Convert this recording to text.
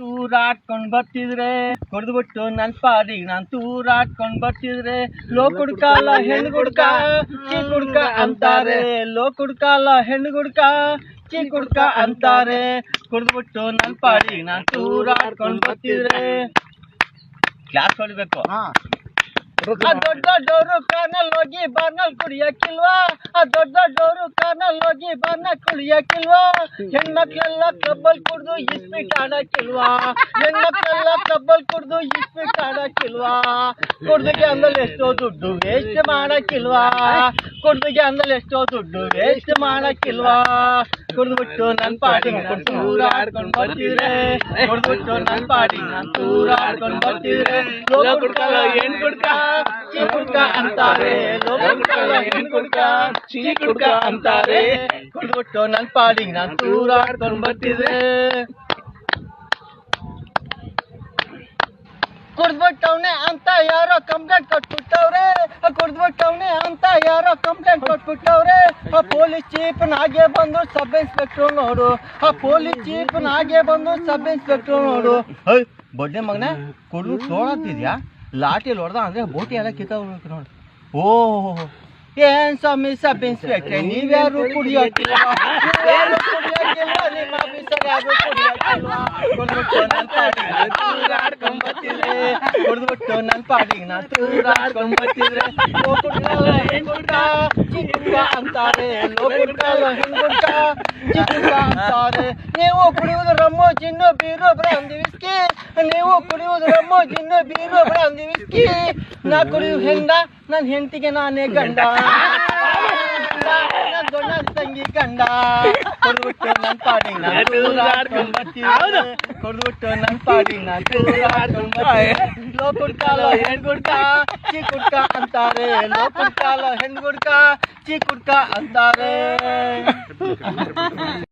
ತೂರಾಡ್ಕೊಂಡ್ ಬರ್ತಿದ್ರೆ ಹೊಡೆದ್ಬಿಟ್ಟು ನನ್ ಪಾಡಿಗೆ ನಾನ್ ತೂರಾಡ್ಕೊಂಡ್ ಬರ್ತಿದ್ರೆ ಲೋ ಕುಡ್ಕಲ್ಲ ಹೆಣ್ಣು ಗುಡ್ಕ ಚೀ ಕುಡ್ಕ ಅಂತಾರೆ. ಲೋ ಕುಡ್ಕಲ್ಲ ಹೆಣ್ಣು ಗುಡ್ಕ ಚೀ ಕುಡ್ಕ ಅಂತಾರೆ. ಕುಡ್ದ್ಬಿಟ್ಟು ನನ್ ಪಾಡಿಗೆ ನಾನ್ ತೂರಾಡ್ಕೊಂಡ್ ಬರ್ತಿದ್ರೆ ಕ್ಲಾಸ್ ಹೊಡಿಬೇಕು. ದೊಡ್ಡ ದೊಡ್ಡವರು ಕಾರ್ನಲ್ಲಿ ಹೋಗಿ ಬಾರ್ನಲ್ಲಿ ಕುಡಿಯಕ್ಕಿಲ್ವಾ? ದೊಡ್ಡ ದೊಡ್ಡವರು ಕಾರ್ನಲ್ಲಿ ಹೋಗಿ ಬಾರ್ನ ಕುಡಿಯಕ್ಕಿಲ್ವಾ? ಹೆಣ್ಮಕ್ಳೆಲ್ಲ ಕ್ಲಬ್ಬಲ್ ಕುಡ್ದು ಇಸ್ಪಿಟ್ ಆಡಕ್ಕಿಲ್ವಾ? ಹೆಣ್ಮಕ್ಳೆಲ್ಲ ಕ್ಲಬ್ಬಲ್ ಕುಡ್ದು ಇಸ್ಪಿಟ್ ಆಡಕ್ಕಿಲ್ವಾ? ಕುಡ್ದಿಗೆ ಅಂದಲ್ಲಿ ಎಷ್ಟೋ ದುಡ್ಡು ವೇಸ್ಟ್ ಮಾಡಕ್ಕಿಲ್ವಾ? ಕುಡ್ದಿಗೆ ಅಂದಲ್ಲಿ ಎಷ್ಟೋ ದುಡ್ಡು ವೇಸ್ಟ್ ಮಾಡಕ್ಕಿಲ್ವಾ? ಕುಡ್ದ್ಬಿಟ್ಟು ನನ್ ಪಾಡಿಗೆ ನಾನ್ ತೂರಾಡ್ಕೊಂಡ್ ಬರ್ತಿದ್ರೆ ಕುಡ್ದ್ಬಿಟ್ಟು ನನ್ ಪಾಡಿಗೆ ನಾನ್ ತೂರಾಡ್ಕೊಂಡ್ ಬರ್ತಿದ್ರೆ ಲೋ ಕುಡ್ಕಲ್ಲ ಹೆಣ್ ಕುಡ್ಕ ಚೀ ಕುಡ್ಕ ಅಂತಾರೆ. ಲೋ ಕುಡ್ಕಲ್ಲ ಹೆಣ್ ಕುಡ್ಕ ಚೀ ಕುಡ್ಕ ಅಂತಾರೆ. ಕುಡ್ದ್ಬಿಟ್ಟು ನನ್ ಪಾಡಿಗೆ ನಾನ್ ತೂರಾಡ್ಕೊಂಡ್ ಬರ್ತಿದ್ರೆ ಕುಡ್ದ್ಬಿಟ್ಟವ್ನೆ ಅಂತ ಯಾರೋ ಕಂಪ್ಲೇಂಟ್ ಕೊಟ್ಬಿಟ್ಟವ್ರೆ. ಕುಡ್ದ್ಬಿಟ್ಟವ್ನೆ ಅಂತ ಯಾರೋ ಕಂಪ್ಲೇಂಟ್ ಕೊಟ್ಬಿಟ್ಟವ್ರೆ. ಪೊಲೀಸ್ ಚೀಫ್ನಾಗೆ ಬಂದು ಸಬ್ ಇನ್ಸ್ಪೆಕ್ಟರ್ ನೋಡು. ಪೊಲೀಸ್ ಚೀಫ್ನಾಗೆ ಬಂದು ಸಬ್ ಇನ್ಸ್ಪೆಕ್ಟರ್ ನೋಡು. ಬಡ್ಡೆ ಮಗನ ಕುಡ್ದು ತೋಳತ್ತಿದ್ಯಾ? ಲಾಟಿಯಲ್ಲಿ ಹೊಡೆದ ಅಂದ್ರೆ ಬೋಟಿ ಎಲ್ಲ ಕಿತ್ತವ್ರು ನೋಡಿ. ಓಹ್ ಏನ್ ಸ್ವಾಮಿ ಸಬ್ ಇನ್ಸ್ಪೆಕ್ಟ್ರೆ, ನೀವ್ಯಾರು ಕುಡಿಯೋಕ್ಕಿಲ್ವಾ? ನಿಮ್ಮ ಆಫೀಸರ್ ಯಾರು ಕುಡಿಯೋಕ್ಕಿಲ್ವಾ? ಕುಡ್ದ್ಬಿಟ್ಟು ನನ್ ಪಾಡಿಗೆ ನಾನ್ ತೂರಾಡ್ಕೊಂಡ್ ಬರ್ತಿದ್ರೆ ಕುಡ್ದ್ಬಿಟ್ಟು ನನ್ ಪಾಡಿಗೆ ನಾನ್ ತೂರಾಡ್ಕೊಂಡ್ ಬರ್ತಿದ್ರೆ ಲೋ ಕುಡ್ಕಲ್ಲ ಹೆಣ್ ಗುಡ್ಕ ಚೀ ಕುಡ್ಕ ಅಂತಾರೆ. ಲೋ ಕುಡ್ಕಲ್ಲ ಹೆಣ್ ಗುಡ್ಕ ಚೀ ಕುಡ್ಕ ಅಂತಾರೆ. ನೀವು ಕುಡಿಯುವುದು ರಮ್ಮು ಜಿನ್ನು ಬೀರು ಬ್ರಾಂದಿ ವಿಸ್ಕಿ. ನೀವು ಕುಡಿಯುವುದು ರಮ್ಮು ಜಿನ್ನು ಬೀರು ಬ್ರಾಂದಿ ವಿಸ್ಕಿ. ನಾ ಕುಡಿಯು ಹೆಂಡ ನನ್ ಹೆಂಡತಿಗೆ ನಾನೇ ಗಂಡ. ದೊಡ್ಡ ತಂಗಿ ಗಂಡ. ಕೊಡ್ಬಿಟ್ಟು ನನ್ ಪಾಡಿಗೆ ನಾನ್ ತೂರಾಡ್ಕೊಂಡ್ ಬರ್ತಿದ್ರೆ ಕೊಡ್ಬಿಟ್ಟು ನನ್ ಪಾಡಿಗೆ ನಾನ್ ತೂರಾಡ್ಕೊಂಡ್ ಬರ್ತಿದ್ರೆ ಲೋ ಕುಡ್ಕಲ್ಲ ಹೆಣ್ ಗುಡ್ಕ ಚೀ ಕುಡ್ಕ ಅಂತಾರೆ. ಲೋ ಕುಡ್ಕಲ್ಲ ಹೆಣ್ ಗುಡ್ಕ ಚೀ ಕುಡ್ಕ ಅಂತಾರೆ.